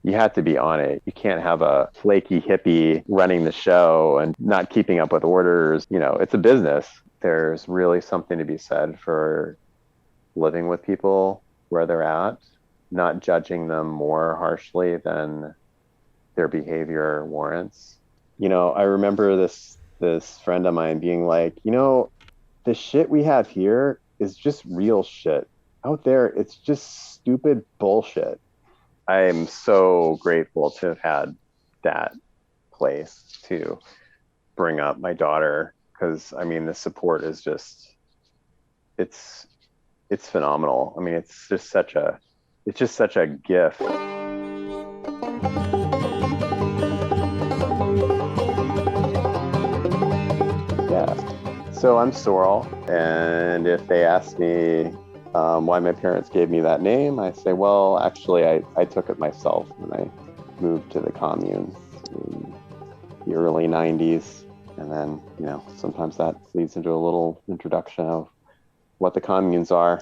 You have to be on it. You can't have a flaky hippie running the show and not keeping up with orders. It's a business. There's really something to be said for living with people where they're at, not judging them more harshly than their behavior warrants. I remember this friend of mine being like, the shit we have here is just real shit. Out there, it's just stupid bullshit. I'm so grateful to have had that place to bring up my daughter, because the support is just, it's phenomenal. It's just such a gift. Yeah. So I'm Sorrel, and if they ask me why my parents gave me that name, I say, well, actually, I took it myself when I moved to the commune in the early 90s. And then, sometimes that leads into a little introduction of what the communes are.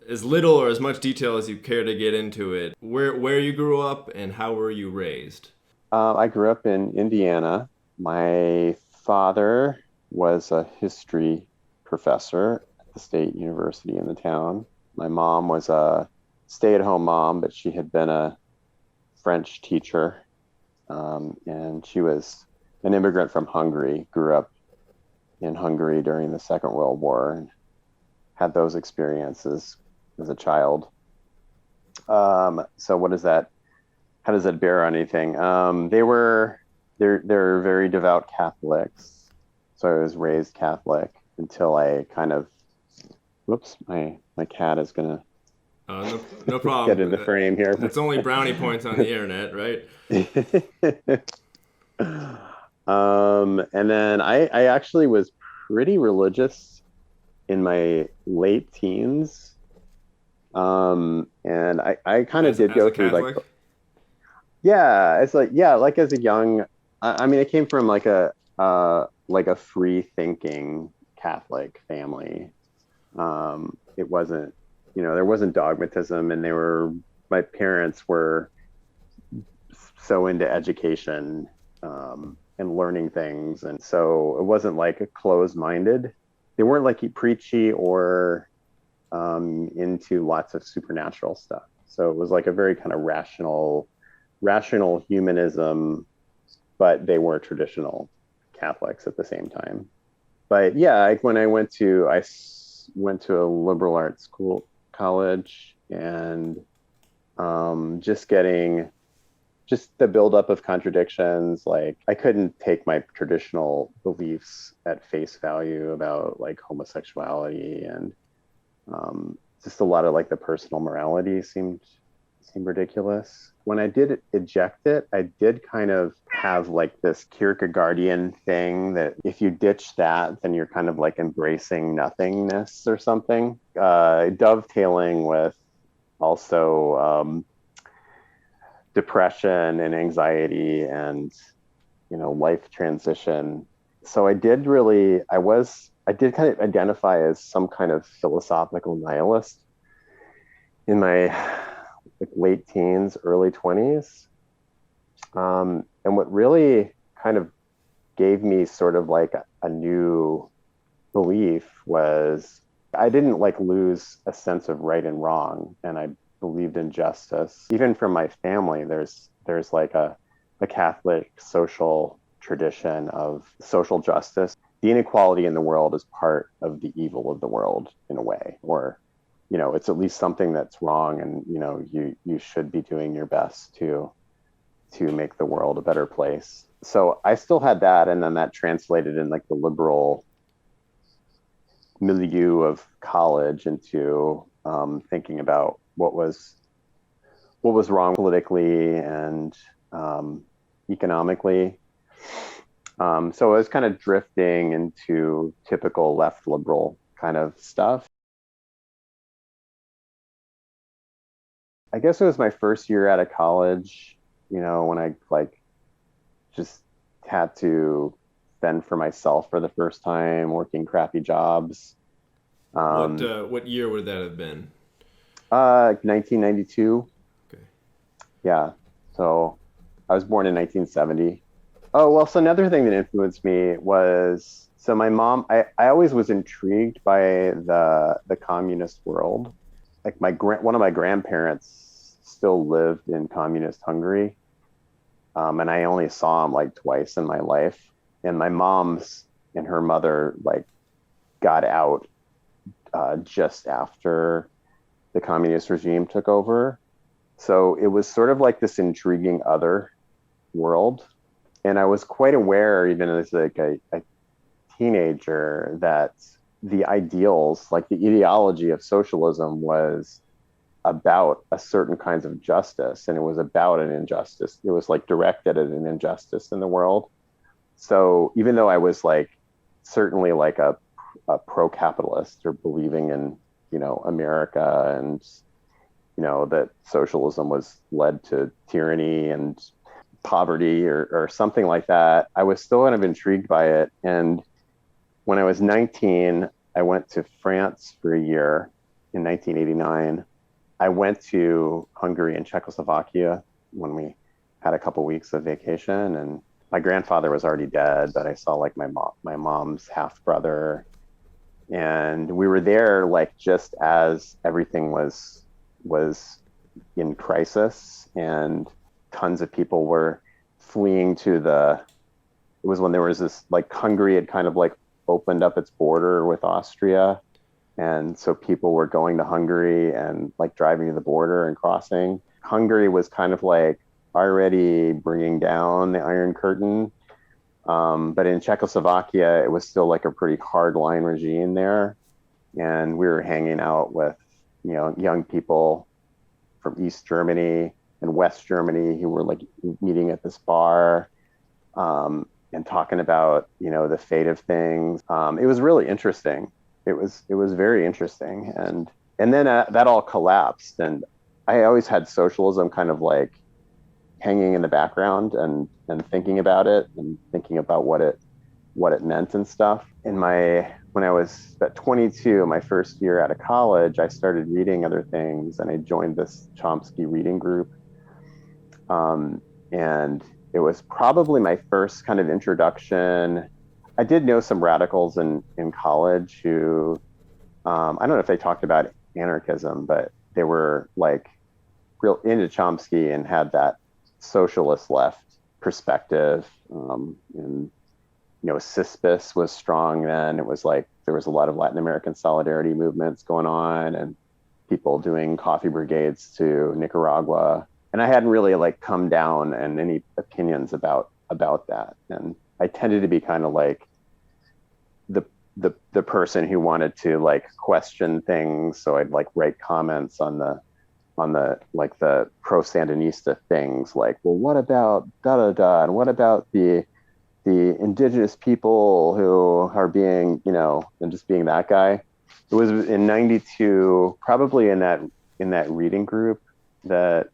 As little or as much detail as you care to get into it, where you grew up and how were you raised? I grew up in Indiana. My father was a history professor at the state university in the town. My mom was a stay-at-home mom, but she had been a French teacher. And she was an immigrant from Hungary, grew up in Hungary during the Second World War, and had those experiences as a child. So how does that bear on anything? They're very devout Catholics. So I was raised Catholic until I kind of, whoops, my cat is going to no problem. get in the frame here. That's only brownie points on the internet, right? And then I actually was pretty religious in my late teens. And I kind of did go through Catholic? It's like as a young, it came from like a free thinking Catholic family. It wasn't, there wasn't dogmatism, and my parents were so into education, and learning things. And so it wasn't like a closed-minded. They weren't like preachy or into lots of supernatural stuff. So it was like a very kind of rational humanism, but they were traditional Catholics at the same time. But yeah, when I went to a liberal arts college, and just the buildup of contradictions. Like, I couldn't take my traditional beliefs at face value about like homosexuality, and just a lot of like the personal morality seemed ridiculous. When I did eject it, I did kind of have like this Kierkegaardian thing that if you ditch that, then you're kind of like embracing nothingness or something, dovetailing with also depression and anxiety and life transition. So I did kind of identify as some kind of philosophical nihilist in my late teens, early 20s. And what really kind of gave me sort of like a new belief was I didn't like lose a sense of right and wrong, and I believed in justice. Even from my family, there's like a Catholic social tradition of social justice. The inequality in the world is part of the evil of the world in a way, or it's at least something that's wrong, and you should be doing your best to make the world a better place. So I still had that, and then that translated in like the liberal milieu of college into thinking about what was wrong politically and economically. So I was kind of drifting into typical left liberal kind of stuff. I guess it was my first year out of college, when I like just had to fend for myself for the first time, working crappy jobs. What year would that have been? 1992. Okay. Yeah. So I was born in 1970. Oh, well, so another thing that influenced me was, so my mom, I always was intrigued by the communist world. Like one of my grandparents still lived in communist Hungary. And I only saw him like twice in my life. And my mom's and her mother like got out just after the communist regime took over. So it was sort of like this intriguing other world. And I was quite aware, even as like a teenager, that the ideals, like the ideology of socialism, was about a certain kinds of justice, and it was about an injustice. It was like directed at an injustice in the world. So even though I was like certainly like a pro-capitalist, or believing in, America, and that socialism was led to tyranny and poverty, or something like that, I was still kind of intrigued by it. And when I was 19, I went to France for a year in 1989. I went to Hungary and Czechoslovakia when we had a couple weeks of vacation, and my grandfather was already dead, but I saw like my mom's half brother, and we were there like just as everything was in crisis, and tons of people were fleeing to it was when there was this, like, Hungary had kind of like opened up its border with Austria. And so people were going to Hungary and like driving to the border and crossing. Hungary was kind of like already bringing down the Iron Curtain. But in Czechoslovakia, it was still like a pretty hardline regime there. And we were hanging out with, young people from East Germany and West Germany who were like meeting at this bar, and talking about, the fate of things. It was really interesting. It was very interesting. And then that all collapsed. And I always had socialism kind of like hanging in the background, and thinking about it, and thinking about what it meant and stuff. When I was at 22, my first year out of college, I started reading other things, and I joined this Chomsky reading group. And it was probably my first kind of introduction. I did know some radicals in college who, I don't know if they talked about anarchism, but they were like real into Chomsky and had that socialist left perspective. And CISPIS was strong then. It was like there was a lot of Latin American solidarity movements going on, and people doing coffee brigades to Nicaragua. And I hadn't really like come down and any opinions about that. And I tended to be kind of like the person who wanted to like question things. So I'd like write comments on the like the pro Sandinista things, like, well, what about da da da, and what about the indigenous people who are being, and just being that guy. It was in 92, probably in that reading group, that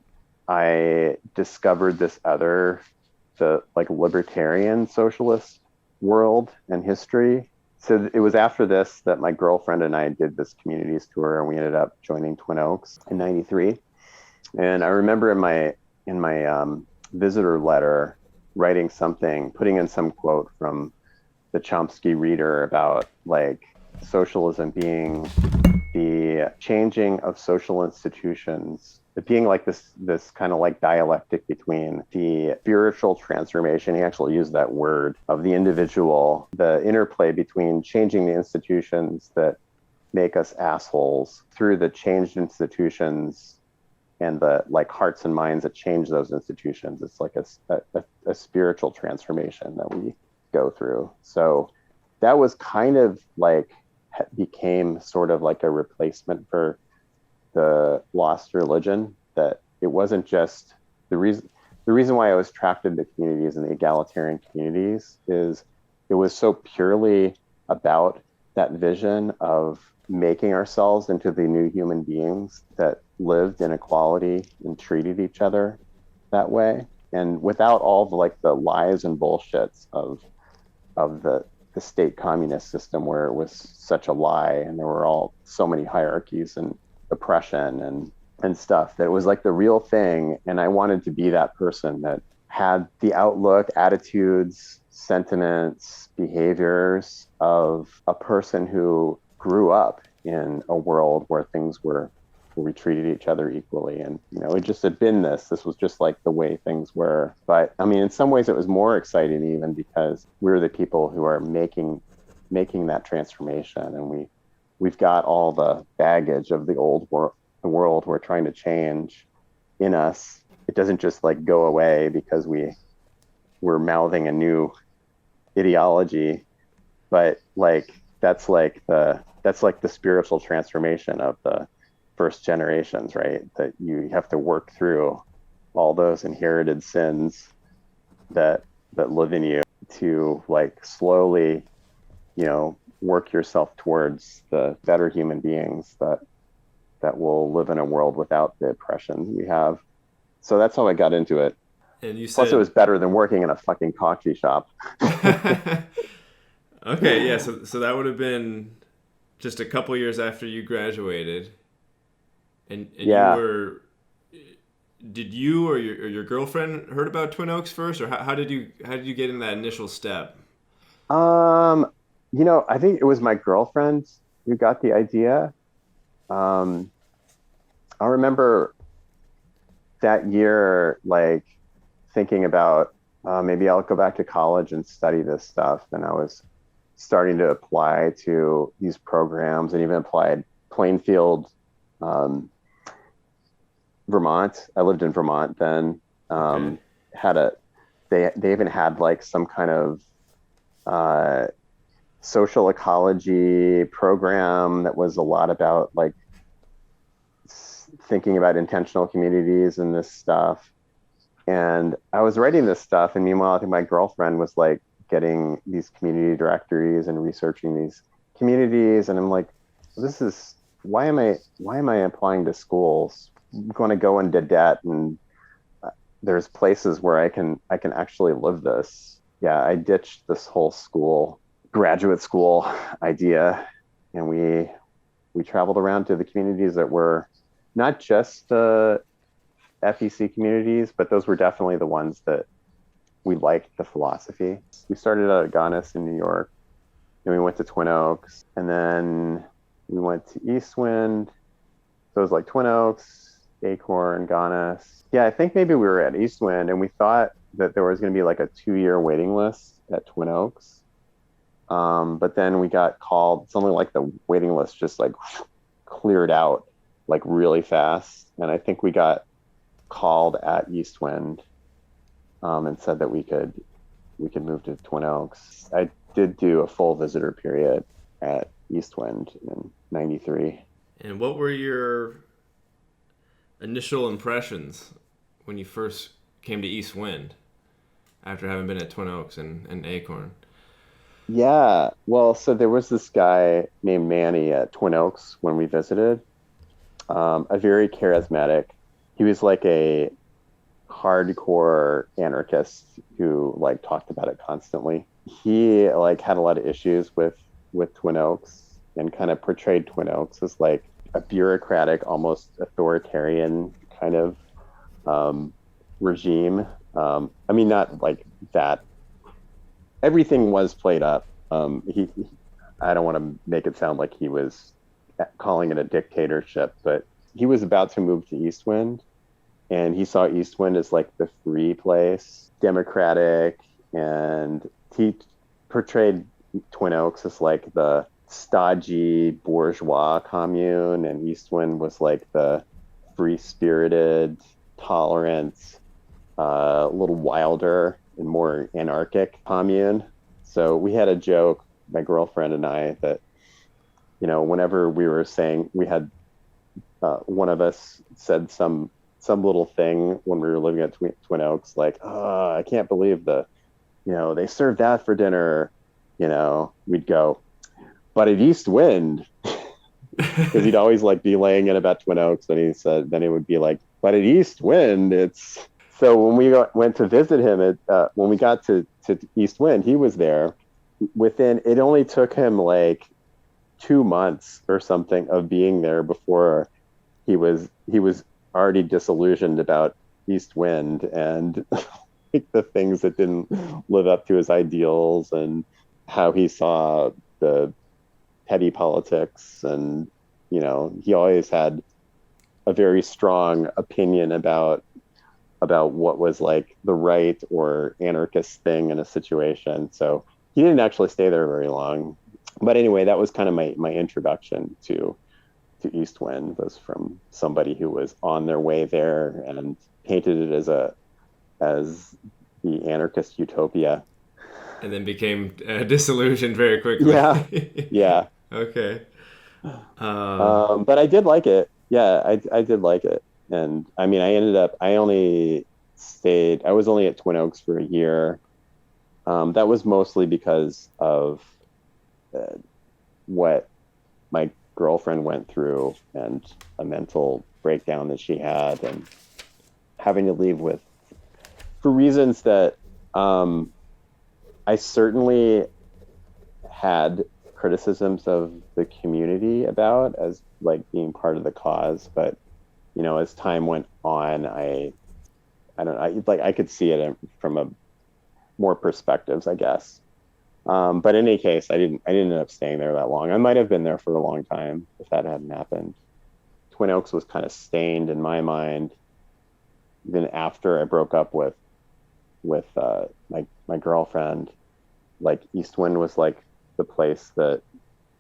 I discovered the like libertarian socialist world and history. So it was after this that my girlfriend and I did this communities tour, and we ended up joining Twin Oaks in 93. And I remember in my visitor letter writing something, putting in some quote from the Chomsky reader about like socialism being the changing of social institutions, it being like this kind of like dialectic between the spiritual transformation, he actually used that word, of the individual, the interplay between changing the institutions that make us assholes through the changed institutions and the like hearts and minds that change those institutions. It's like a spiritual transformation that we go through. So that was kind of like became sort of like a replacement for the lost religion. That it wasn't just the reason why I was attracted to communities and the egalitarian communities is it was so purely about that vision of making ourselves into the new human beings that lived in equality and treated each other that way, and without all the lies and bullshits of the state communist system, where it was such a lie, and there were all so many hierarchies and oppression, and and stuff, that it was like the real thing. And I wanted to be that person that had the outlook, attitudes, sentiments, behaviors of a person who grew up in a world where things were, where we treated each other equally. And, you know, it just had been this was just like the way things were. But I mean, in some ways it was more exciting even because we were the people who are making that transformation. And we've got all the baggage of the old world, the world we're trying to change in us. It doesn't just like go away because we're mouthing a new ideology, but like that's like the spiritual transformation of the first generations, right? That you have to work through all those inherited sins that live in you to like slowly, you know, work yourself towards the better human beings that will live in a world without the oppression we have. So that's how I got into it. And you Plus, it said, was better than working in a fucking coffee shop. okay, yeah, so that would have been just a couple years after you graduated, and you Yeah. were. Did you or your girlfriend heard about Twin Oaks first, or how did you get in that initial step? Um, you know, I think it was my girlfriend who got the idea. Um, I remember that year, like thinking about maybe I'll go back to college and study this stuff. And I was starting to apply to these programs and even applied Plainfield, um, Vermont. I lived in Vermont then. Okay. Had a they even had like some kind of uh, social ecology program that was a lot about like thinking about intentional communities and this stuff. And I was writing this stuff, and meanwhile, I think my girlfriend was like getting these community directories and researching these communities. And I'm like, this is why am I applying to schools? I'm going to go into debt, and there's places where I can actually live this. Yeah, I ditched this whole graduate school idea, and we traveled around to the communities that were not just FEC communities, but those were definitely the ones that we liked the philosophy. We started out at Gonus in New York, and we went to Twin Oaks, and then we went to Eastwind. So it was like Twin Oaks, Acorn, Gonus. Yeah, I think maybe we were at Eastwind, and we thought that there was going to be like a 2-year waiting list at Twin Oaks. But then we got called, something like the waiting list just like cleared out like really fast. And I think we got called at Eastwind and said that we could move to Twin Oaks. I did do a full visitor period at Eastwind in '93. And what were your initial impressions when you first came to East Wind after having been at Twin Oaks and Acorn? Yeah, well, so there was this guy named Manny at Twin Oaks when we visited, a very charismatic. He was like a hardcore anarchist who like talked about it constantly. He like had a lot of issues with Twin Oaks and kind of portrayed Twin Oaks as like a bureaucratic, almost authoritarian kind of regime. I mean, not like that. Everything was played up. I don't want to make it sound like he was calling it a dictatorship, but he was about to move to Eastwind, and he saw Eastwind as like the free place, democratic, and he portrayed Twin Oaks as like the stodgy bourgeois commune, and Eastwind was like the free-spirited, tolerant, a little wilder and more anarchic commune. So we had a joke, my girlfriend and I, that, you know, whenever we were saying, we had one of us said some little thing when we were living at Twin Oaks, like, oh, I can't believe they served that for dinner. You know, we'd go, but at East Wind, because he'd always like be laying in about Twin Oaks. Then he would be like, but at East Wind, it's. So when we went to visit him when we got to East Wind, he was there. It only took him like 2 months or something of being there before he was he was already disillusioned about East Wind and like the things that didn't live up to his ideals and how he saw the petty politics. And, he always had a very strong opinion about what was like the right or anarchist thing in a situation. So he didn't actually stay there very long. But anyway, that was kind of my introduction to East Wind, was from somebody who was on their way there and painted it as the anarchist utopia. And then became disillusioned very quickly. Yeah, yeah. Okay. But I did like it. Yeah, I did like it. And I mean, I was only at Twin Oaks for a year. That was mostly because of what my girlfriend went through and a mental breakdown that she had, and having to leave for reasons that I certainly had criticisms of the community about as like being part of the cause. But, as time went on, I don't know, I could see it from more perspectives, I guess. But in any case, I didn't end up staying there that long. I might have been there for a long time if that hadn't happened. Twin Oaks was kind of stained in my mind, even after I broke up with my girlfriend. Like East Wind was like the place that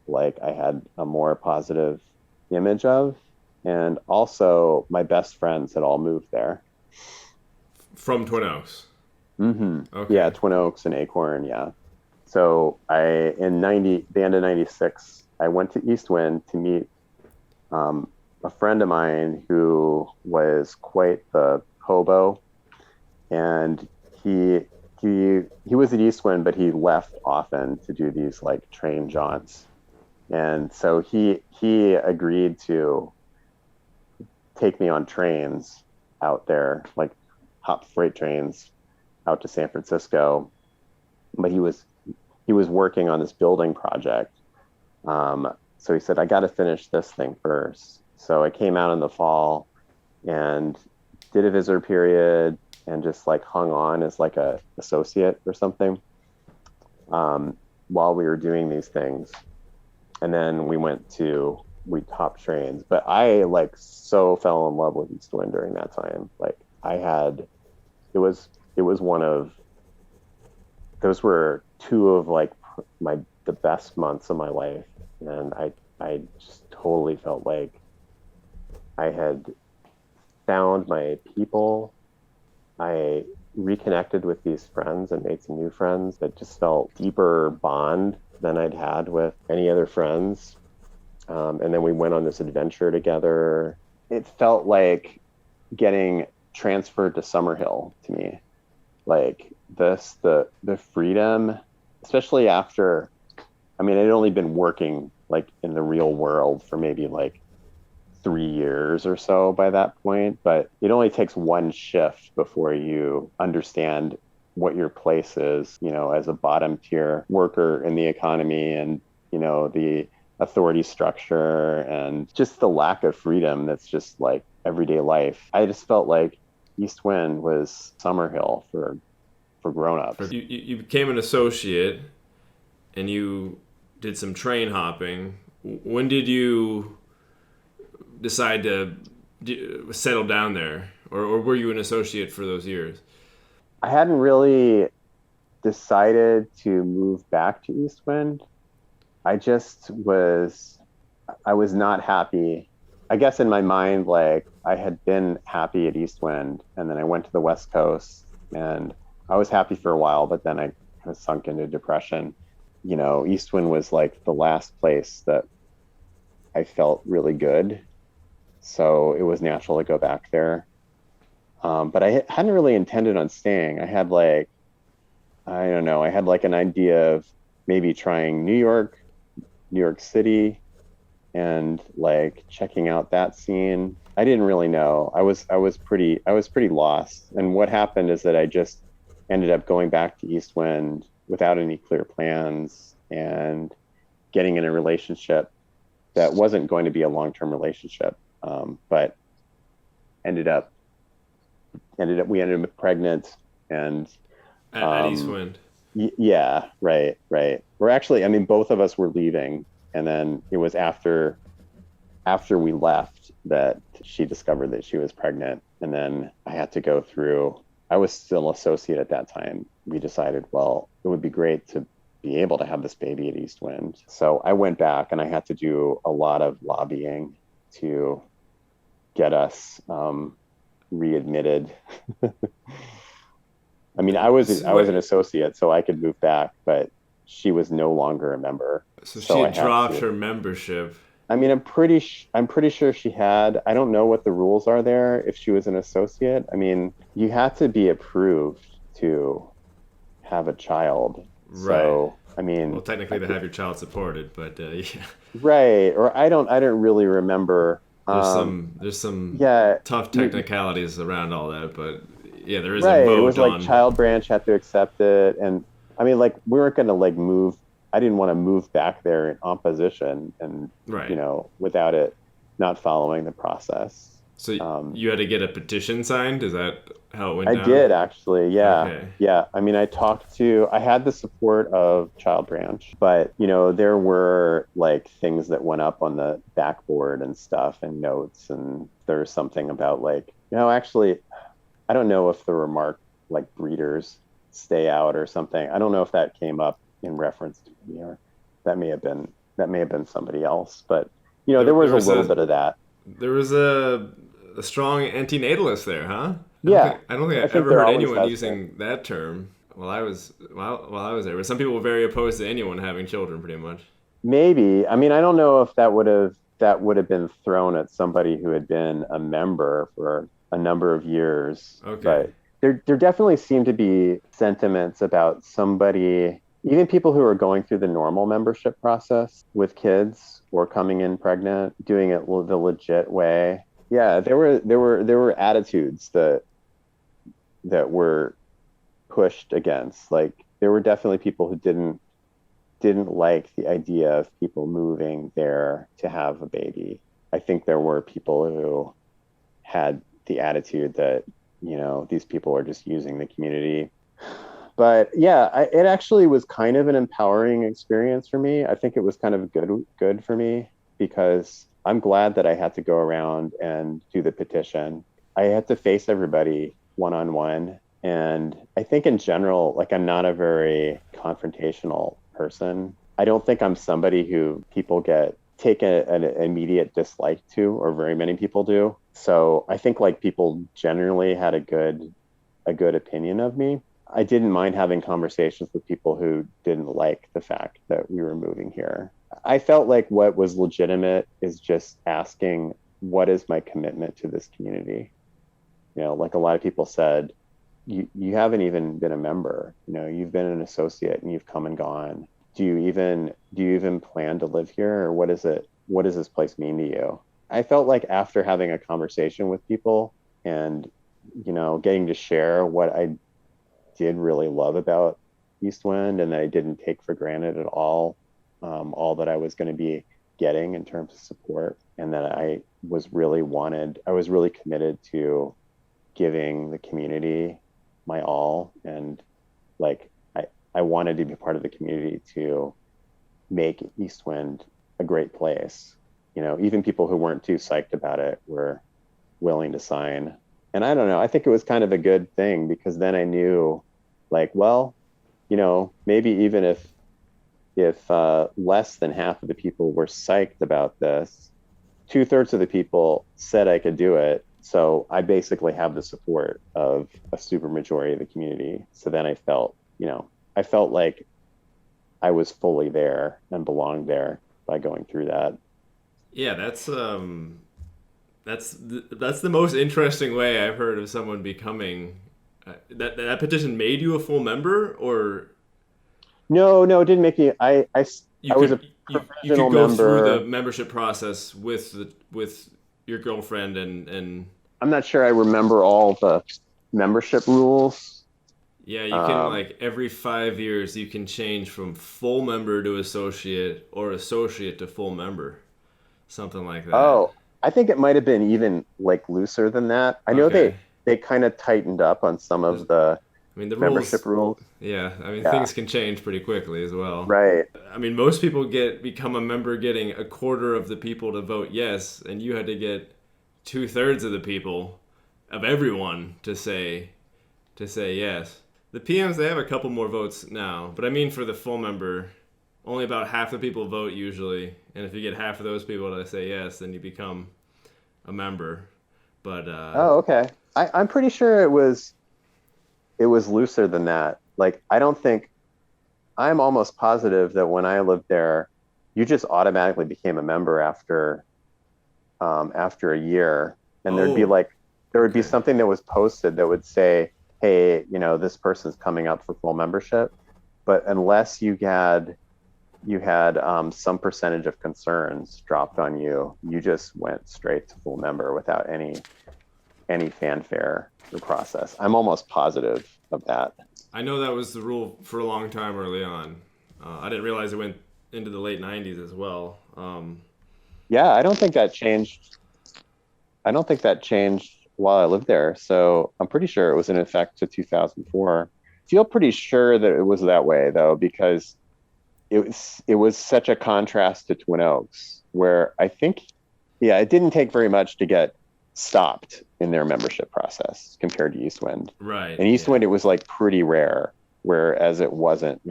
like I had a more positive image of, and also my best friends had all moved there from Twin Oaks. Mm-hmm. Okay. Yeah, Twin Oaks and Acorn. Yeah. So the end of '96, I went to East Wind to meet a friend of mine who was quite the hobo, and he was at East Wind, but he left often to do these like train jaunts. And so he agreed to take me on trains out there, like hop freight trains out to San Francisco. But he was working on this building project. So he said, I got to finish this thing first. So I came out in the fall and did a visitor period and just like hung on as like a associate or something while we were doing these things. And then we hopped trains. But I like so fell in love with East Wind during that time. Like it was one of, those were two of like the best months of my life. And I just totally felt like I had found my people. I reconnected with these friends and made some new friends that just felt deeper bond than I'd had with any other friends. And then we went on this adventure together. It felt like getting transferred to Summerhill to me. Like the freedom, especially after, I mean, I'd only been working like in the real world for maybe like 3 years or so by that point, but it only takes one shift before you understand what your place is, as a bottom tier worker in the economy, and, the authority structure and just the lack of freedom that's just like everyday life. I just felt like East Wind was Summerhill for grown-ups. You became an associate and you did some train hopping. When did you decide to settle down there, or were you an associate for those years? I hadn't really decided to move back to East Wind. I was not happy. I guess in my mind, like I had been happy at East Wind, and then I went to the West Coast and I was happy for a while, but then I kind of sunk into depression. East Wind was like the last place that I felt really good. So it was natural to go back there. But I hadn't really intended on staying. I had like, I don't know, I had like an idea of maybe trying New York City, and like checking out that scene. I didn't really know. I was pretty lost. And what happened is that I just ended up going back to East Wind without any clear plans and getting in a relationship that wasn't going to be a long-term relationship. But ended up we ended up pregnant, and At um, Eastwind. yeah, right. We're actually, I mean, both of us were leaving, and then it was after we left that she discovered that she was pregnant, and then I had to go through. I was still associate at that time. We decided, well, it would be great to be able to have this baby at Eastwind. So I went back and I had to do a lot of lobbying to get us readmitted. I mean, I was an Wait, associate, so I could move back, but she was no longer a member, so she so I had had dropped to. her membership. I mean, I'm pretty sure she had. I don't know what the rules are there if she was an associate. I mean, you had to be approved to have a child. Right. So, I Well, mean, technically, to have your child supported, but yeah, right. Or I don't really remember. there's some Yeah, tough technicalities around all that, but yeah, there is a right. It was vote like on. child branch had to accept it. And I mean, like, we weren't going to like move. I didn't want to move back there in opposition and, Right. without it not following the process. So Um, you had to get a petition signed. Is that how it went I down? did actually. Yeah. Okay. Yeah. I mean, I had the support of Child Branch, but, there were like things that went up on the backboard and stuff and notes. And there was something about like, actually, I don't know if the remark like breeders stay out or something. I don't know if that came up in reference to me, or that may have been, somebody else, but, there was There a was little bit of that. a strong antinatalist there, huh? Yeah. I don't think I I think ever there heard always anyone has been. using that term while I was there. But some people were very opposed to anyone having children, pretty much. Maybe. I mean, I don't know if that would have been thrown at somebody who had been a member for a number of years, Okay. but there definitely seemed to be sentiments about somebody, even people who are going through the normal membership process with kids or coming in pregnant, doing it the legit way. Yeah, there were attitudes that were pushed against. Like, there were definitely people who didn't like the idea of people moving there to have a baby. I think there were people who had the attitude that, these people are just using the community. But yeah, it actually was kind of an empowering experience for me. I think it was kind of good for me because I'm glad that I had to go around and do the petition. I had to face everybody one on one. And I think in general, like, I'm not a very confrontational person. I don't think I'm somebody who people take an immediate dislike to, or very many people do. So I think like people generally had a good opinion of me. I didn't mind having conversations with people who didn't like the fact that we were moving here. I felt like what was legitimate is just asking, what is my commitment to this community? Like a lot of people said, you haven't even been a member. You've been an associate and you've come and gone. Do you even plan to live here, or what does this place mean to you? I felt like after having a conversation with people and, getting to share what I did really love about Eastwind, and that I didn't take for granted at all that I was going to be getting in terms of support, and that I was really committed to giving the community my all. And like, I wanted to be part of the community to make Eastwind a great place. Even people who weren't too psyched about it were willing to sign. And I don't know, I think it was kind of a good thing, because then I knew, like, well, maybe even if less than half of the people were psyched about this, 2/3 of the people said I could do it. So I basically have the support of a super majority of the community. So then I felt like I was fully there and belonged there by going through that. Yeah, that's the most interesting way I've heard of someone becoming. That petition made you a full member, or No, no, it didn't make me. you I was a you provisional could go through the member. membership process with your girlfriend and I'm not sure I remember all the membership rules. yeah, you can Um, like every 5 years you can change from full member to associate or associate to full member, something like that. oh, I think it might have been even like looser than that. I know Okay. they kind of tightened up on some There's, of the I mean, the rules. membership rules. Yeah, I mean, Yeah, things can change pretty quickly as well. right. I mean, most people become a member getting a quarter of the people to vote yes, and you had to get 2/3 of the people, of everyone, to say yes. The PMs, they have a couple more votes now, but I mean for the full member, only about half the people vote usually, and if you get half of those people to say yes, then you become a member. But Oh, okay. I'm pretty sure it was looser than that. Like, I don't think I'm almost positive that when I lived there, you just automatically became a member after a year, and oh, there would be okay. something that was posted that would say, "Hey, this person's coming up for full membership," but unless you had some percentage of concerns dropped on you, you just went straight to full member without any fanfare or process. I'm almost positive of that. I know that was the rule for a long time early on. I didn't realize it went into the late '90s as well. Yeah, I don't think that changed. I don't think that changed while I lived there. So I'm pretty sure it was in effect to 2004. Feel pretty sure that it was that way though, because it was such a contrast to Twin Oaks, where I think, yeah, it didn't take very much to get stopped in their membership process compared to Eastwind. Right. And Yeah. Eastwind, it was like pretty rare, whereas it wasn't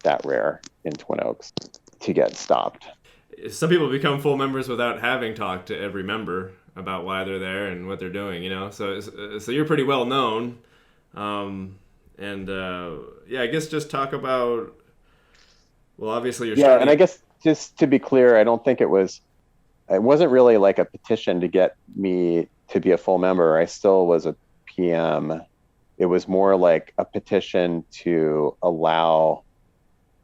that rare in Twin Oaks to get stopped. Some people become full members without having talked to every member about why they're there and what they're doing. So you're pretty well known. Um, and yeah, I guess just talk about. Well, obviously you're Yeah, and I starting. guess just to be clear, I don't think it wasn't really like a petition to get me to be a full member. I still was a PM. It was more like a petition to allow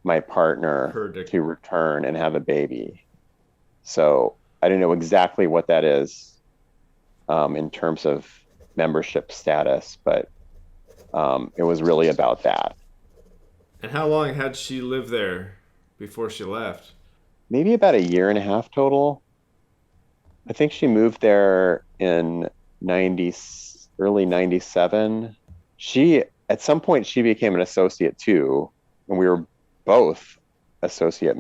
my partner Her to. to return and have a baby. So I don't know exactly what that is in terms of membership status, but it was really about that. And how long had she lived there before she left? Maybe about a year and a half total. I think she moved there in 90, early 97. At some point, she became an associate too, and we were both associates.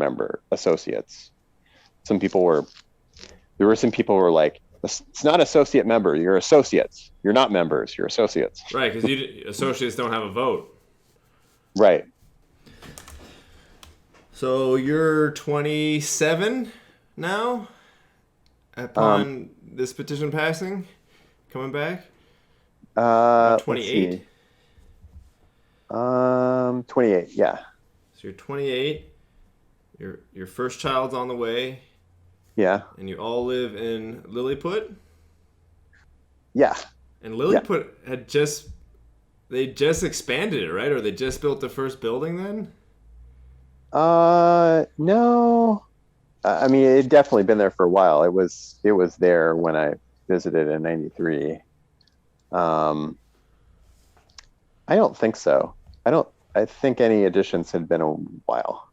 There were some people who were like, it's not associate member, you're associates. You're not members, you're associates. Right, because associates don't have a vote. Right. So you're 27 now, Um, upon this petition passing, coming back. About let's 28. see. 28, yeah. So you're 28. Your first child's on the way, Yeah. and you all live in Lilliput. Yeah. And Yeah. Lilliput they just expanded it, right? Or they just built the first building then? No. I mean, it definitely been there for a while. It was there when I visited in 93. Um, I don't think so. I think any additions had been a while.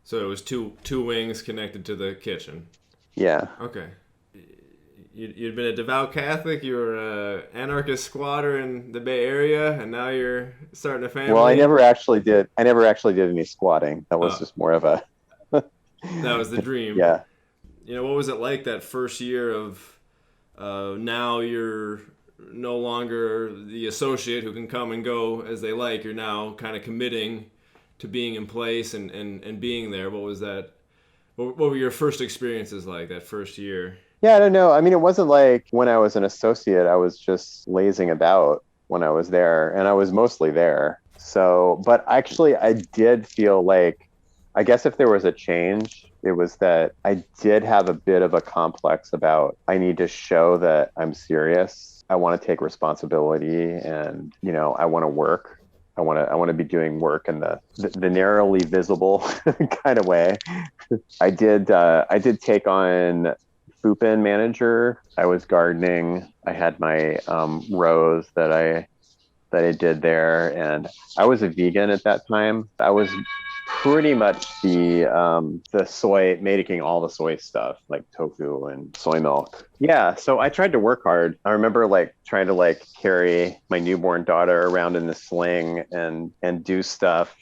So it was two wings connected to the kitchen. Yeah. Okay. You'd been a devout Catholic. You were an anarchist squatter in the Bay Area, and now you're starting a Well, family. I never actually did any squatting. That was Uh, just more of a, that was the dream. yeah. What was it like that first year of now you're no longer the associate who can come and go as they like. You're now kind of committing to being in place and being there. What was that? What were your first experiences like that first year? Yeah, I don't know. I mean, it wasn't like when I was an associate, I was just lazing about when I was there, and I was mostly there. So, but actually, I did feel like, I guess if there was a change, it was that I did have a bit of a complex about I need to show that I'm serious. I want to take responsibility, and I want to work. I want to be doing work in the narrowly visible kind of way. I did take on Fupin manager. I was gardening. I had my rows that I did there, and I was a vegan at that time. pretty much the soy, making all the soy stuff like tofu and soy milk. Yeah, so I tried to work hard. I remember like trying to like carry my newborn daughter around in the sling and do stuff,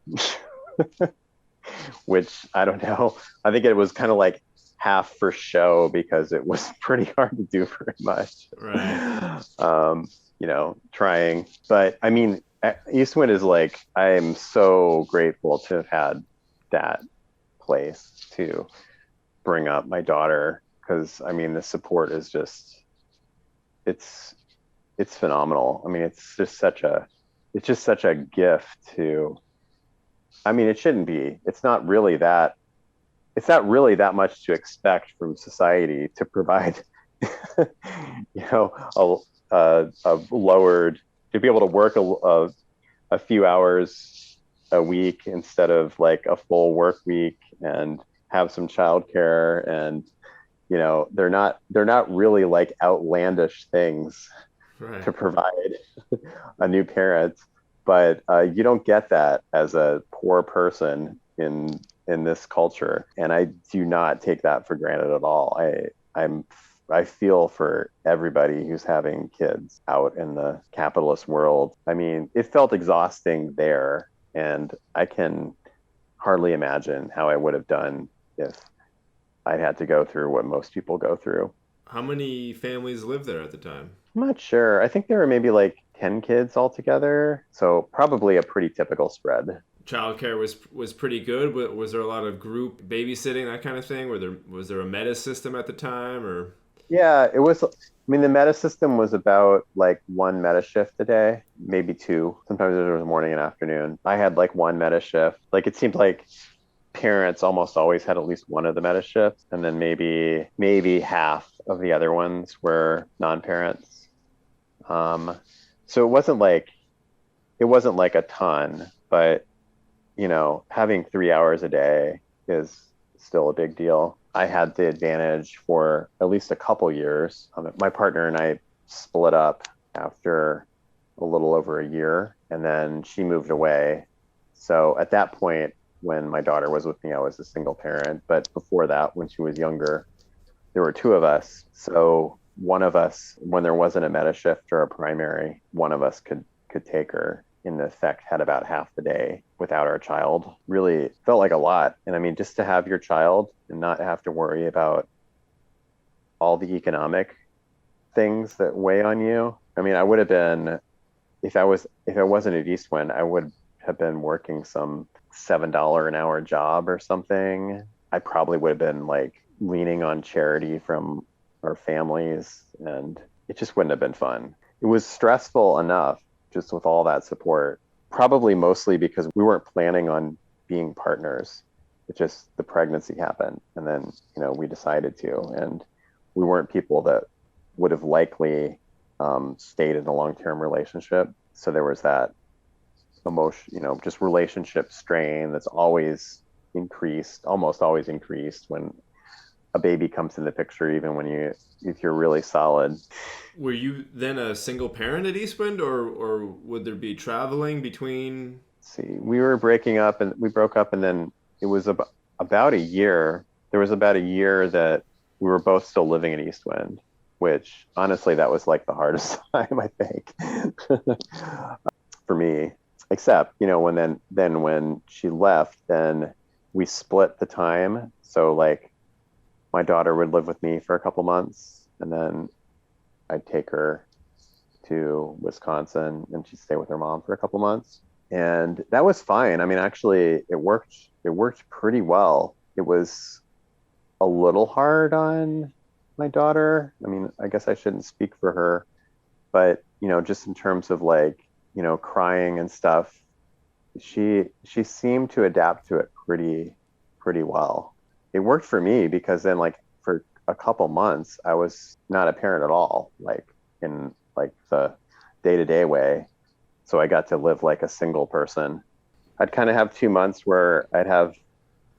which I don't know. I think it was kind of like half for show because it was pretty hard to do very much. Right. Trying. But I mean, Eastwind is like, I'm so grateful to have had that place to bring up my daughter, because I mean, the support is just, it's phenomenal. I mean, it's just such a gift to, I mean, it's not really that much to expect from society to provide, a lowered, to be able to work a few hours a week instead of like a full work week, and have some childcare, and they're not really like outlandish things Right. to provide a new parent, but you don't get that as a poor person in this culture, and I do not take that for granted at all. I feel for everybody who's having kids out in the capitalist world. I mean, it felt exhausting there, and I can hardly imagine how I would have done if I'd had to go through what most people go through. How many families lived there at the time? I'm not sure. I think there were maybe like 10 kids altogether. So probably a pretty typical spread. Childcare was pretty good. Was there a lot of group babysitting, that kind of thing? Was there a meta system at the time, or? Yeah, it was. I mean, the meta system was about like one meta shift a day, maybe two. Sometimes there was morning and afternoon. I had like one meta shift. Like it seemed like parents almost always had at least one of the meta shifts, and then maybe half of the other ones were non-parents. So it wasn't like a ton, but having 3 hours a day is still a big deal. I had the advantage for at least a couple years. My partner and I split up after a little over a year, and then she moved away. So at that point, when my daughter was with me, I was a single parent. But before that, when she was younger, there were two of us. So one of us, when there wasn't a meta shift or a primary, one of us could take her. In effect, had about half the day without our child. Really felt like a lot. And I mean, just to have your child and not have to worry about all the economic things that weigh on you. I mean, I would have been, if I wasn't at Eastwind, I would have been working some $7 an hour job or something. I probably would have been like leaning on charity from our families, and it just wouldn't have been fun. It was stressful enough just with all that support, probably mostly because we weren't planning on being partners. It just, the pregnancy happened, and then, we decided to, and we weren't people that would have likely stayed in a long-term relationship. So there was that emotion, just relationship strain that's almost always increased when a baby comes in the picture, even if you're really solid. Were you then a single parent at Eastwind, or would there be traveling between? Let's see, we broke up, and then it was about a year. There was about a year that we were both still living in Eastwind, which honestly, that was like the hardest time, I think, for me. Except, when she left, then we split the time. So like, my daughter would live with me for a couple months, and then I'd take her to Wisconsin and she'd stay with her mom for a couple months. And that was fine. I mean, actually it worked pretty well. It was a little hard on my daughter. I mean, I guess I shouldn't speak for her, but just in terms of like, crying and stuff, she seemed to adapt to it pretty well. It worked for me because then like for a couple months I was not a parent at all, like in like the day-to-day way. So I got to live like a single person. I'd kind of have 2 months where I'd have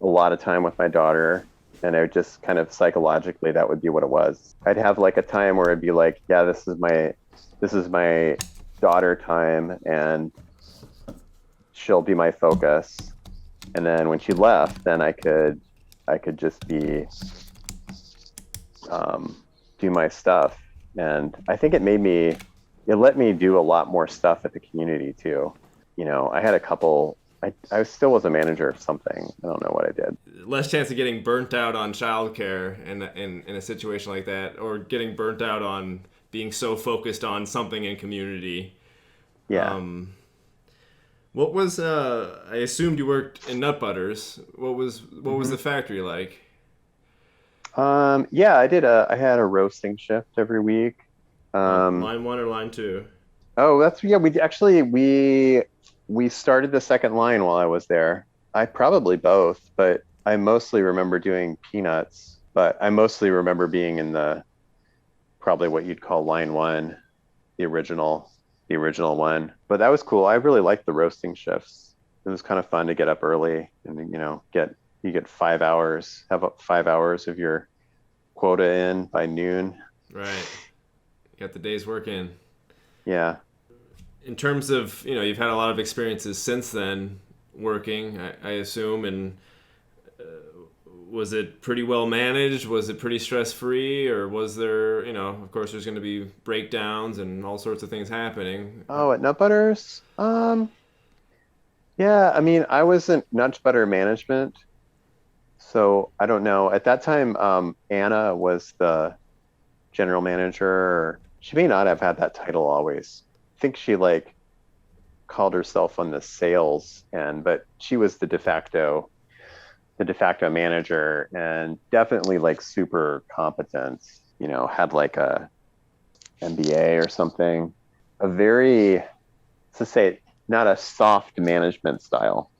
a lot of time with my daughter, and I would just kind of psychologically, that would be what it was. I'd have like a time where it'd be like, yeah, this is my daughter time, and she'll be my focus. And then when she left, then I could just be do my stuff. And I think it let me do a lot more stuff at the community too. I had a couple. I still was a manager of something. I don't know what I did. Less chance of getting burnt out on childcare in a situation like that, or getting burnt out on being so focused on something in community. Yeah. What was I assumed you worked in nut butters. What was the factory like? Yeah, I had a roasting shift every week. Line one or line two? Oh, we started the second line while I was there. I probably both, but I mostly remember doing peanuts, but I mostly remember being in probably what you'd call line one, the original one. But that was cool. I really liked the roasting shifts. It was kind of fun to get up early and get 5 hours, have up 5 hours of your quota in by noon. Right. Got the day's work in. Yeah. In terms of, you've had a lot of experiences since then working, I assume, and was it pretty well managed? Was it pretty stress-free? Or was there, of course there's going to be breakdowns and all sorts of things happening. Oh, at Nut Butters? Yeah, I mean, I was in Nut Butter management, so I don't know. At that time, Anna was the general manager. She may not have had that title always. I think she called herself on the sales end, but she was the de facto manager, and definitely super competent, had a MBA or something. A very, to say, not a soft management style.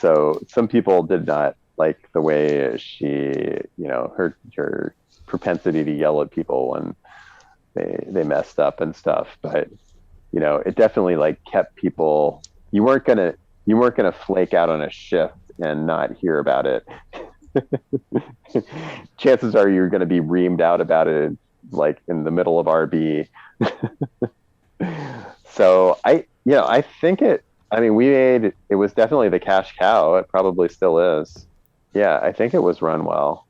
So some people did not like the way she, her propensity to yell at people when they messed up and stuff. But it definitely kept people. You weren't gonna flake out on a shift and not hear about it. Chances are you're gonna be reamed out about it in the middle of RB. So I think it. I mean, it was definitely the cash cow. It probably still is. Yeah, I think it was run well.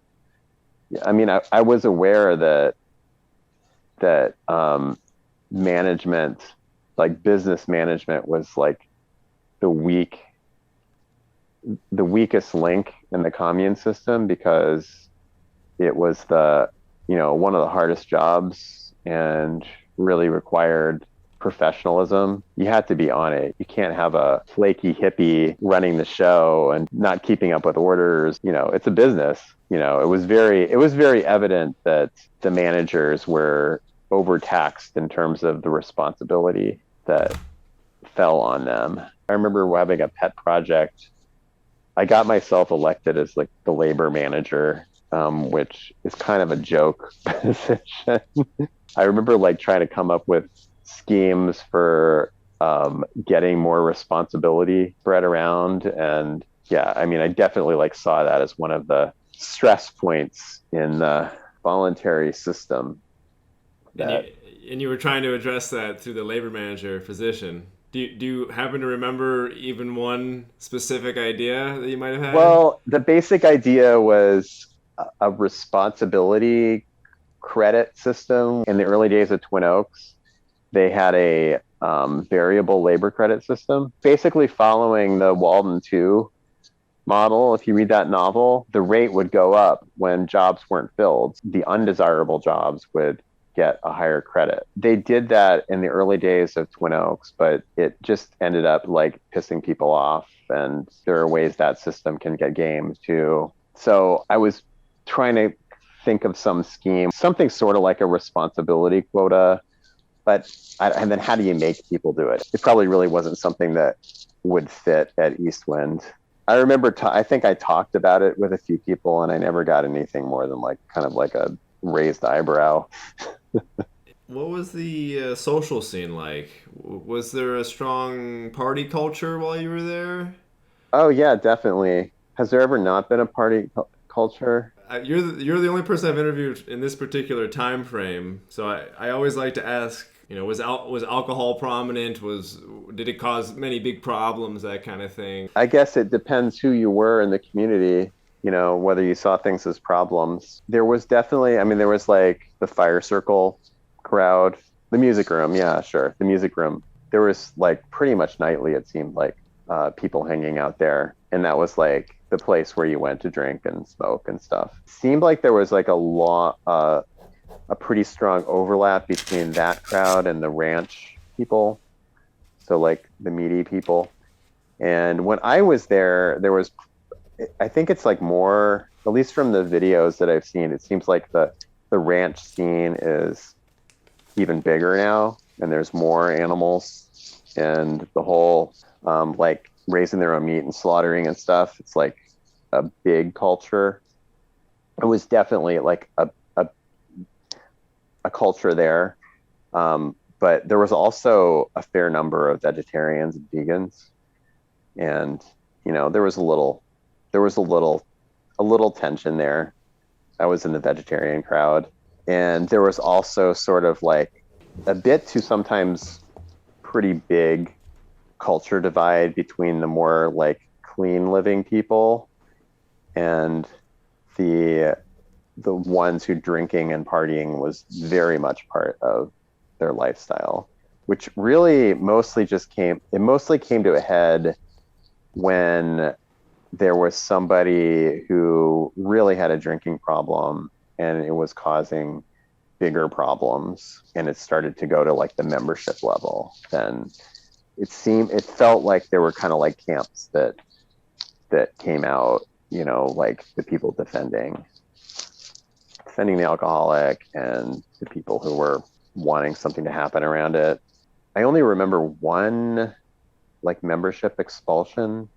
Yeah, I mean, I was aware that management, business management, was the weakest link in the commune system, because it was one of the hardest jobs and really required professionalism. You had to be on it. You can't have a flaky hippie running the show and not keeping up with orders. It's a business. It was very evident that the managers were overtaxed in terms of the responsibility that fell on them. I remember having a pet project. I got myself elected as the labor manager, which is kind of a joke position. I remember trying to come up with schemes for getting more responsibility spread around. And yeah, I mean, I definitely saw that as one of the stress points in the voluntary system. And you were trying to address that through the labor manager position. Do you happen to remember even one specific idea that you might have had? Well, the basic idea was a responsibility credit system. In the early days of Twin Oaks, they had a variable labor credit system, basically following the Walden 2 model. If you read that novel, the rate would go up when jobs weren't filled. The undesirable jobs would get a higher credit. They did that in the early days of Twin Oaks, but it just ended up pissing people off. And there are ways that system can get gamed too. So I was trying to think of some scheme, something sort of like a responsibility quota, and then how do you make people do it? It probably really wasn't something that would fit at Eastwind. I remember, I think I talked about it with a few people, and I never got anything more than kind of a raised eyebrow. What was the social scene like? Was there a strong party culture while you were there? Oh yeah, definitely. Has there ever not been a party culture? You're the only person I've interviewed in this particular time frame, so I always like to ask, was alcohol prominent? did it cause many big problems, that kind of thing? I guess it depends who you were in the community, whether you saw things as problems. There was definitely, I mean, there was like the fire circle crowd, the music room. Yeah, sure. The music room. There was like pretty much nightly, it seemed like, people hanging out there. And that was like the place where you went to drink and smoke and stuff. Seemed like there was like a pretty strong overlap between that crowd and the ranch people. So like the meaty people. And when I was there, I think it's like more, at least from the videos that I've seen, it seems like the ranch scene is even bigger now, and there's more animals, and the whole like raising their own meat and slaughtering and stuff. It's like a big culture. It was definitely like a culture there. But there was also a fair number of vegetarians and vegans. And, there was a little tension there. I was in the vegetarian crowd. And there was also sort of like a bit to sometimes pretty big culture divide between the more like clean living people and the ones who drinking and partying was very much part of their lifestyle, which really mostly came to a head when there was somebody who really had a drinking problem and it was causing bigger problems, and it started to go to like the membership level. Then it felt like there were kind of like camps that came out, like the people defending the alcoholic and the people who were wanting something to happen around it. I only remember one like membership expulsion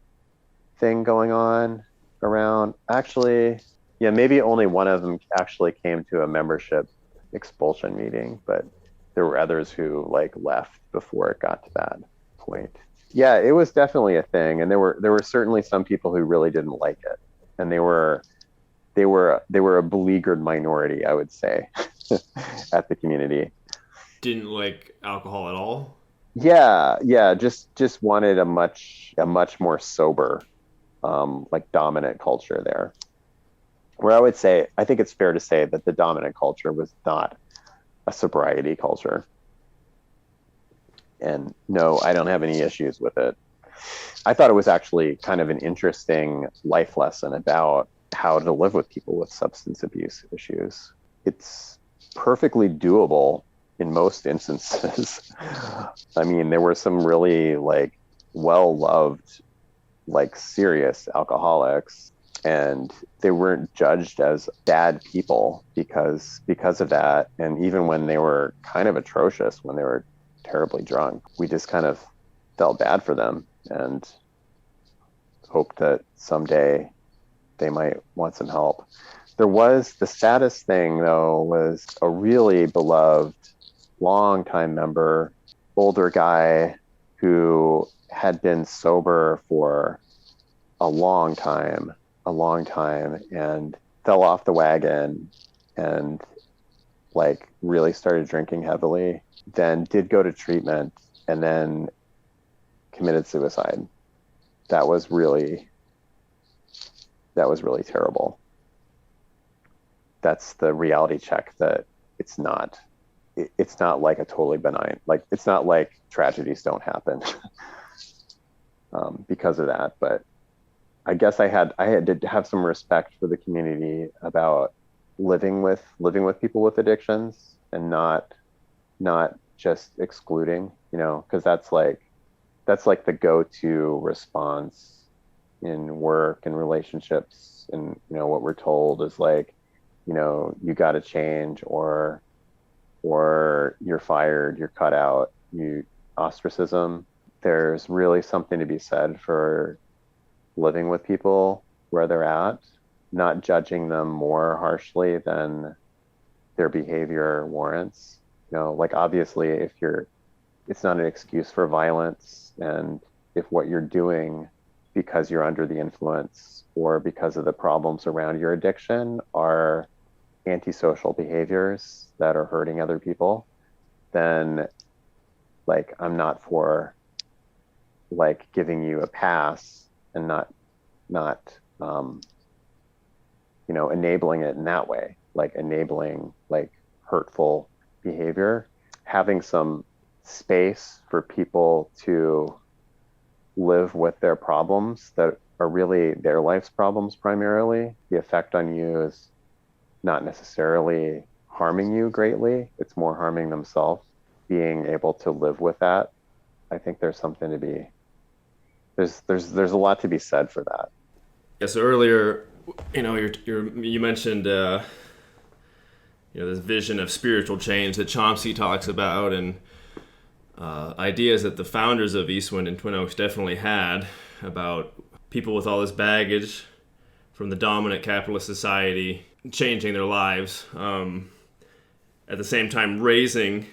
thing going on around. Actually, yeah, maybe only one of them actually came to a membership expulsion meeting, but there were others who like left before it got to that point. Yeah, it was definitely a thing, and there were certainly some people who really didn't like it, and they were a beleaguered minority, I would say, at the community. Didn't like alcohol at all? Yeah, just wanted a much more sober, like dominant culture there. Where I think it's fair to say that the dominant culture was not a sobriety culture. And no, I don't have any issues with it. I thought it was actually kind of an interesting life lesson about how to live with people with substance abuse issues. It's perfectly doable in most instances. I mean, there were some really like well-loved, like serious alcoholics, and they weren't judged as bad people because of that. And even when they were kind of atrocious, when they were terribly drunk, we just kind of felt bad for them and hoped that someday they might want some help. The saddest thing though was a really beloved longtime member, older guy who had been sober for a long time and fell off the wagon and like really started drinking heavily, then did go to treatment and then committed suicide. That was really terrible. That's the reality check that it's not like a totally benign, like it's not like tragedies don't happen because of that. But I guess I had to have some respect for the community about living with people with addictions and not just excluding, because that's like the go-to response in work and relationships. And what we're told is like, you got to change or you're fired, you're cut out, ostracism. There's really something to be said for living with people where they're at, not judging them more harshly than their behavior warrants. Like obviously it's not an excuse for violence. And if what you're doing because you're under the influence or because of the problems around your addiction are antisocial behaviors that are hurting other people, then like I'm not for like giving you a pass and not enabling it in that way, like enabling like hurtful behavior, having some space for people to live with their problems that are really their life's problems primarily. The effect on you is not necessarily harming you greatly, it's more harming themselves. Being able to live with that, I think there's something to be there's a lot to be said for that. Yes, so earlier, you mentioned this vision of spiritual change that Chomsky talks about, and ideas that the founders of Eastwind and Twin Oaks definitely had about people with all this baggage from the dominant capitalist society changing their lives, at the same time raising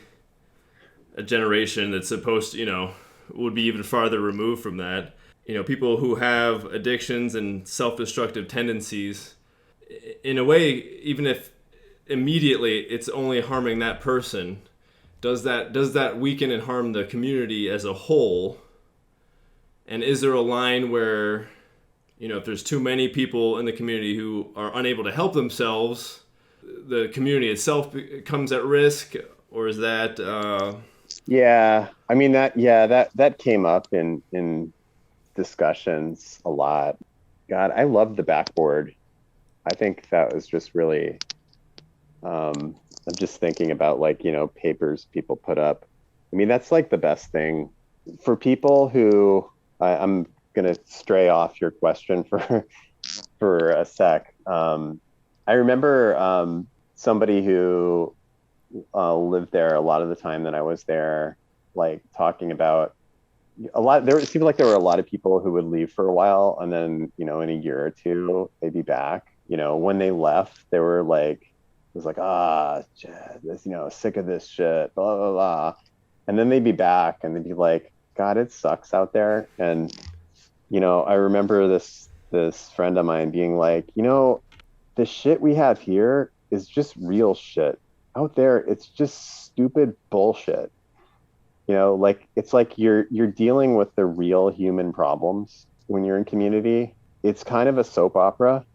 a generation that's supposed to, would be even farther removed from that. People who have addictions and self-destructive tendencies, in a way, even if immediately it's only harming that person, does that weaken and harm the community as a whole? And is there a line where, if there's too many people in the community who are unable to help themselves, the community itself comes at risk? Or is that Yeah, I mean that came up in discussions a lot. God, I love the backboard. I think that was just really I'm just thinking about papers people put up. I mean, that's like the best thing for people who I'm gonna stray off your question for a sec. I remember somebody who lived there a lot of the time that I was there, like talking about a lot. It seemed like there were a lot of people who would leave for a while, and then in a year or two they'd be back. When they left, they were like, it was like, this, sick of this shit, blah blah blah, and then they'd be back and they'd be like, God, it sucks out there. And I remember this friend of mine being like, the shit we have here is just real shit. Out there, it's just stupid bullshit. It's like you're dealing with the real human problems when you're in community. It's kind of a soap opera,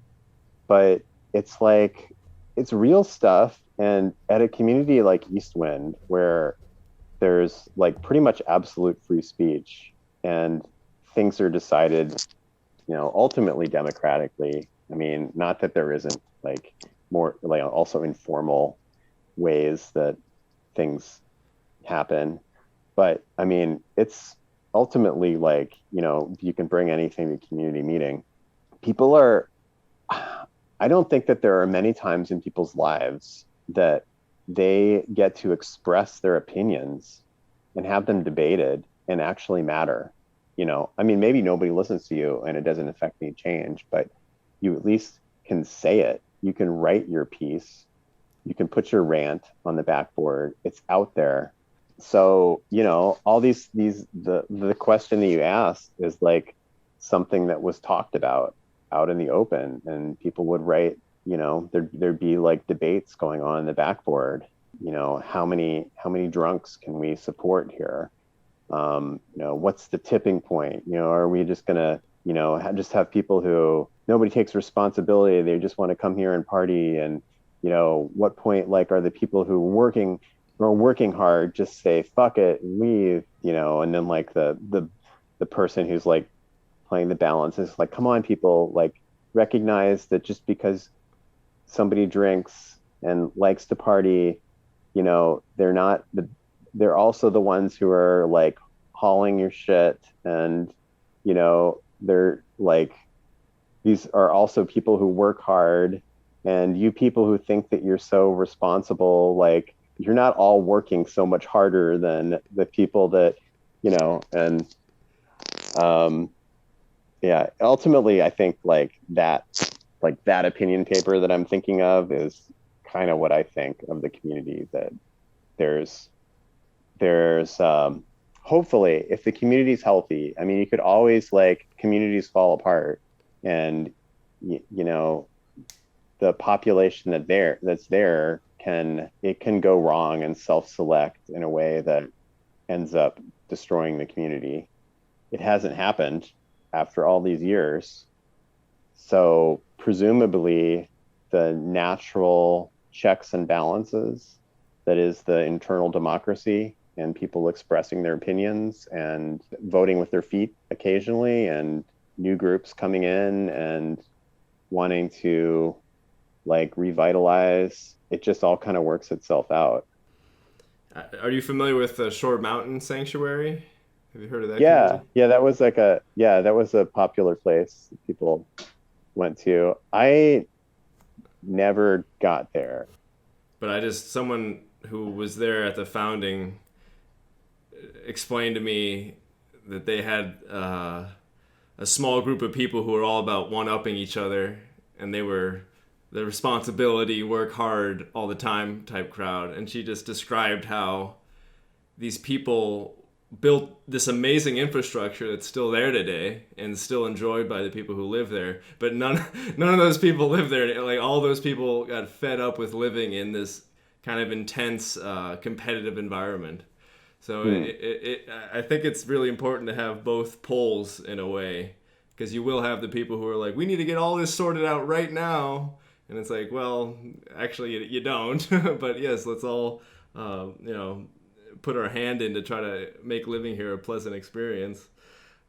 but it's like it's real stuff. And at a community like Eastwind, where there's like pretty much absolute free speech and things are decided, ultimately democratically. I mean, not that there isn't like more like also informal ways that things happen, but I mean, it's ultimately like, you can bring anything to community meeting. I don't think that there are many times in people's lives that they get to express their opinions and have them debated and actually matter. I mean, maybe nobody listens to you and it doesn't affect any change, but you at least can say it. You can write your piece. You can put your rant on the backboard. It's out there. So, all the question that you asked is like something that was talked about out in the open, and people would write, there'd be like debates going on in the backboard. How many drunks can we support here? What's the tipping point? Are we just gonna, just have people who nobody takes responsibility? They just want to come here and party. And, what point, like, are the people who are working hard just say, fuck it and leave, and then like the person who's like playing the balance is like, come on, people, like recognize that just because somebody drinks and likes to party, they're also the ones who are like hauling your shit. And, they're like, these are also people who work hard. And you people who think that you're so responsible, like you're not all working so much harder than the people that, and ultimately I think like that opinion paper that I'm thinking of is kind of what I think of the community, that there's hopefully, if the community's healthy, I mean, you could always like communities fall apart, and the population that's there can go wrong and self-select in a way that ends up destroying the community. it hasn't happened after all these years. So presumably the natural checks and balances, that is the internal democracy and people expressing their opinions and voting with their feet occasionally, and new groups coming in and wanting to like revitalize, it just all kind of works itself out. Are you familiar with the Shore Mountain Sanctuary? Have you heard of that Yeah, community? yeah, that was like a yeah, that was a popular place that people went to. I never got there. But someone who was there at the founding explained to me that they had a small group of people who were all about one-upping each other, and they were the responsibility, work hard all the time type crowd. And she just described how these people built this amazing infrastructure that's still there today and still enjoyed by the people who live there. But none of those people live there. Like all those people got fed up with living in this kind of intense competitive environment. So Hmm. I think it's really important to have both poles in a way, because you will have the people who are like, we need to get all this sorted out right now. And it's like, well, actually, you don't. But yes, let's all, put our hand in to try to make living here a pleasant experience.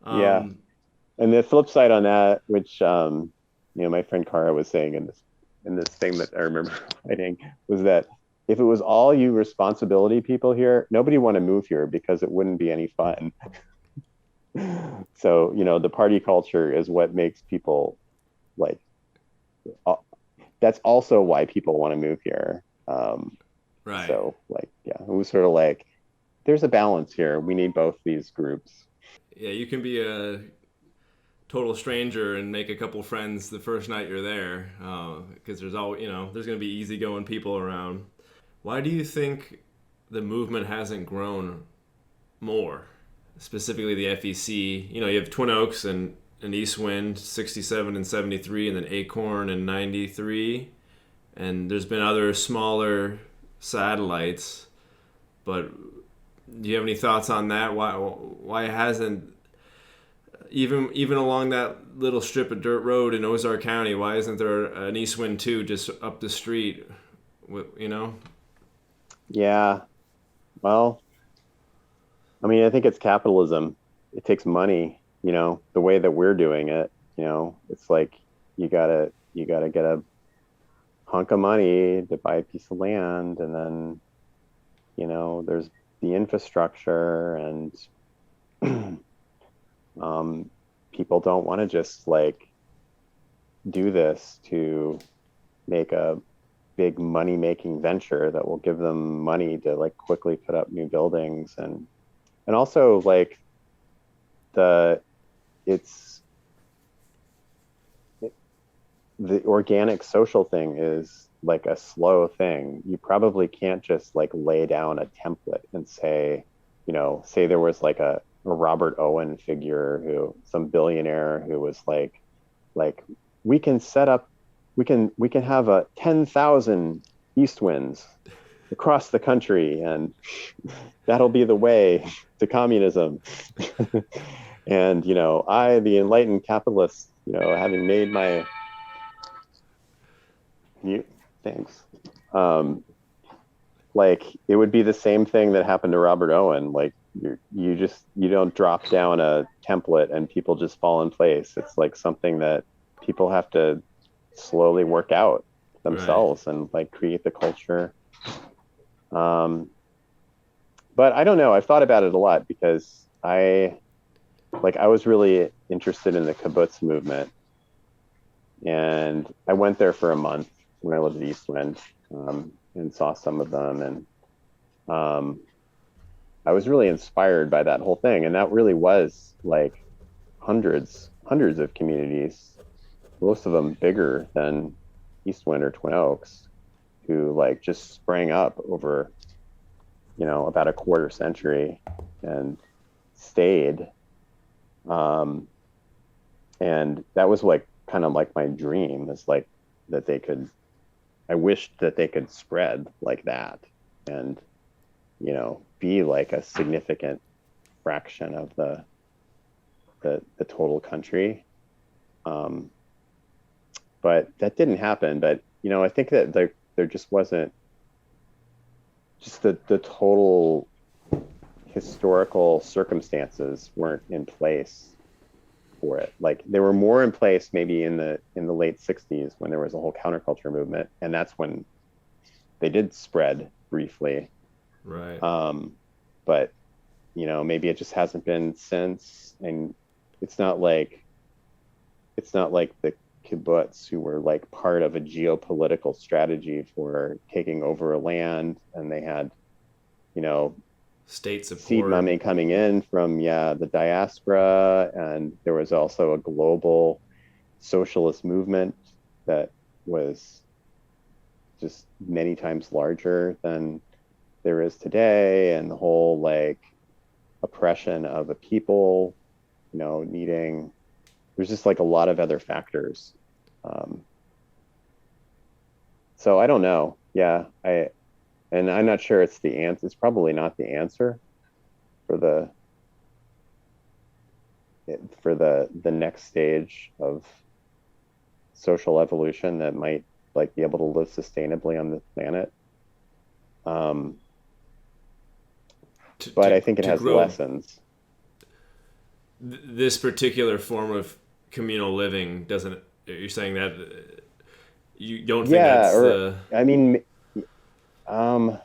Yeah. Um, And the flip side on that, which my friend Kara was saying in this thing that I remember writing, was that if it was all you responsibility people here, nobody want to move here because it wouldn't be any fun. So, the party culture is what makes people like, uh, that's also why people want to move here. right. So like, yeah, it was sort of like, there's a balance here. We need both these groups. Yeah, you can be a total stranger and make a couple friends the first night you're there, because there's always, there's going to be easygoing people around. Why do you think the movement hasn't grown more? Specifically, the FEC. You have Twin Oaks and East Wind, 67 and 73, and then Acorn in 93. And there's been other smaller satellites. But do you have any thoughts on that? Why hasn't, even along that little strip of dirt road in Ozark County, why isn't there an East Wind 2 just up the street? You know? Yeah. Well, I mean, I think it's capitalism. It takes money, the way that we're doing it, it's like you gotta get a hunk of money to buy a piece of land, and then, there's the infrastructure, and people don't want to just like do this to make a big money making venture that will give them money to like quickly put up new buildings, and also like the it's the organic social thing is like a slow thing. You probably can't just like lay down a template and say, say there was like a Robert Owen figure, who some billionaire who was like we can set up we can have a 10,000 east winds across the country, and that'll be the way to communism. And I, the enlightened capitalist, having made my you thanks, um like it would be the same thing that happened to Robert Owen. Like you don't drop down a template and people just fall in place. It's like something that people have to slowly work out Right. themselves and like create the culture. um but I don't know, I've thought about it a lot because I was really interested in the kibbutz movement, and I went there for a month when I lived at Eastwind, and saw some of them, and um, I was really inspired by that whole thing. And that really was like hundreds of communities, most of them bigger than Eastwind or Twin Oaks, who like just sprang up over, about a quarter century and stayed. Um, and that was like kind of like my dream, is like that they could, I wished that they could spread like that, and be like a significant fraction of the the total country. Um, but that didn't happen. But I think that there just wasn't just the total historical circumstances weren't in place for it. Like they were more in place maybe in the late 60s when there was a whole counterculture movement, and that's when they did spread briefly. Right. But maybe it just hasn't been since. And it's not like the kibbutz who were like part of a geopolitical strategy for taking over a land, and they had state support, seed money coming in from the diaspora, and there was also a global socialist movement that was just many times larger than there is today, and the whole like oppression of a people needing, there's just like a lot of other factors. So I don't know. And I'm not sure it's the answer. It's probably not the answer for the next stage of social evolution that might like be able to live sustainably on this planet. But I think it has lessons. This particular form of communal living doesn't. You're saying that you don't think that's I mean, I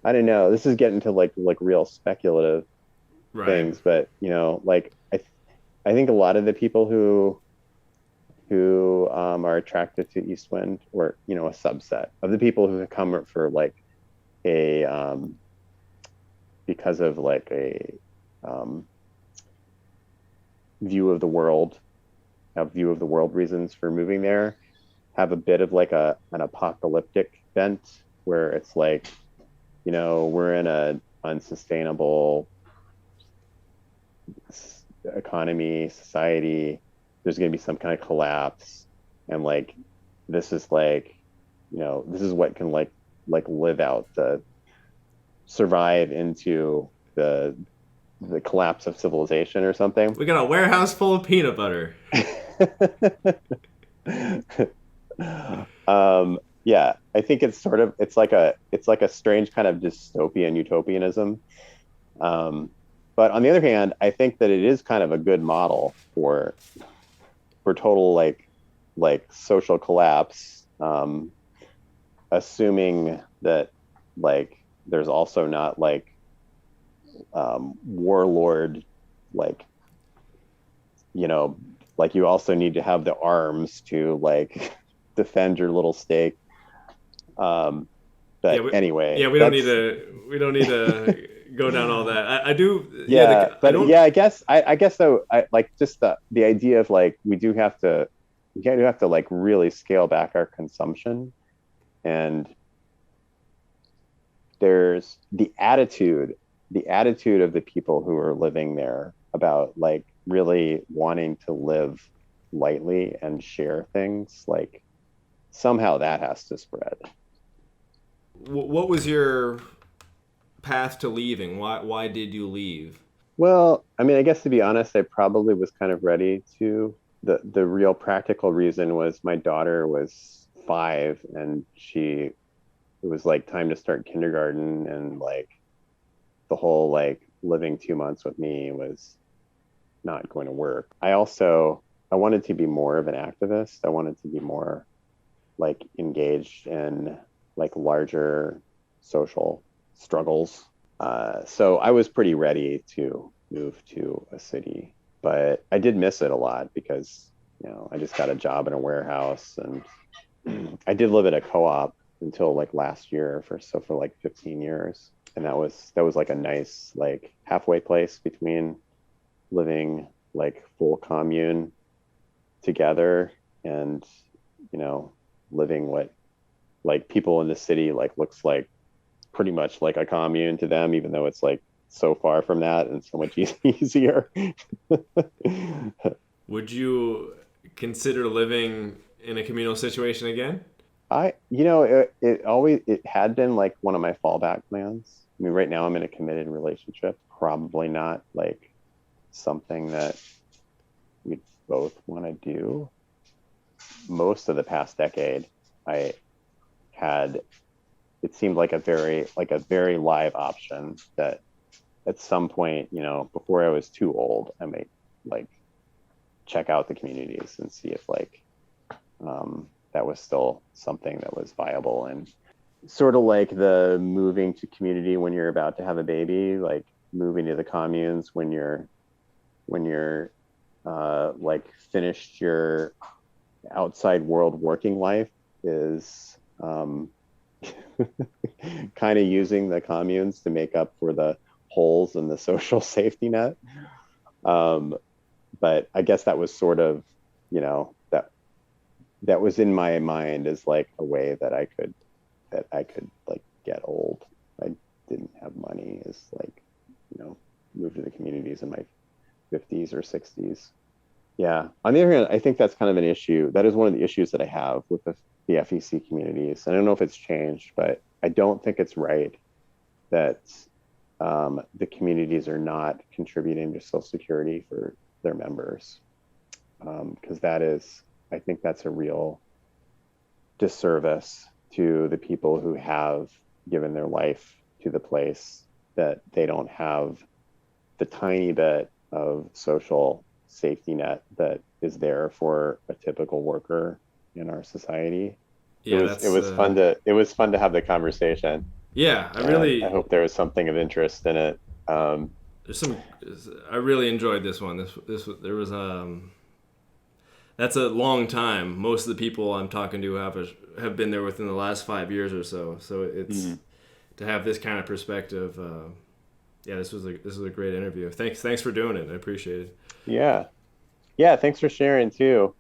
don't know. This is getting to like real speculative things, but like I think a lot of the people who are attracted to East Wind, or a subset of the people who come for like a because of like a view of the world reasons for moving there, have a bit of like an apocalyptic bent, where it's like, we're in a unsustainable economy, society, there's going to be some kind of collapse, and like this is like, this is what can like live out survive into the collapse of civilization or something. We got a warehouse full of peanut butter. I think it's like a strange kind of dystopian utopianism. But on the other hand, I think that it is kind of a good model for total like social collapse, assuming that like there's also not like warlord, like like you also need to have the arms to like defend your little stake. Anyway, we don't need to go down all that. I do. I guess though, I like just the idea of like we do have to like really scale back our consumption, and there's the attitude of the people who are living there about like really wanting to live lightly and share things, like somehow that has to spread. What was your path to leaving? Why did you leave? Well, I mean, I guess to be honest, I probably was kind of ready to. The real practical reason was my daughter was 5, and it was like time to start kindergarten, and like the whole like living 2 months with me was not going to work. I wanted to be more of an activist. I wanted to be more like engaged in like larger social struggles. So I was pretty ready to move to a city, but I did miss it a lot because, I just got a job in a warehouse, and I did live at a co-op until like last year for like 15 years. And that was like a nice, like halfway place between living like full commune together and, living what like people in the city like looks like pretty much like a commune to them, even though it's like so far from that and so much easier. Would you consider living in a communal situation again? It had been like one of my fallback plans. I mean, right now I'm in a committed relationship, probably not like something that we both want to do. Most of the past decade, I had, it seemed like a very live option that at some point, before I was too old, I might like check out the communities and see if that was still something that was viable. And sort of like the moving to community when you're about to have a baby, like moving to the communes when you're like finished your outside world working life is kind of using the communes to make up for the holes in the social safety net. But I guess that was sort of, that was in my mind as like a way that I could like get old. I didn't have money, as like, move to the communities in my 50s or 60s. Yeah. On the other hand, I think that's kind of an issue. That is one of the issues that I have with the FEC communities. I don't know if it's changed, but I don't think it's right that the communities are not contributing to Social Security for their members. Because I think that's a real disservice to the people who have given their life to the place, that they don't have the tiny bit of social safety net that is there for a typical worker in our society. Yeah, It was fun to have the conversation. Yeah, I hope there was something of interest in it. There's some. I really enjoyed this one. There was That's a long time. Most of the people I'm talking to have been there within the last 5 years or so. So it's to have this kind of perspective. This was a great interview. Thanks for doing it. I appreciate it. Yeah. Thanks for sharing too.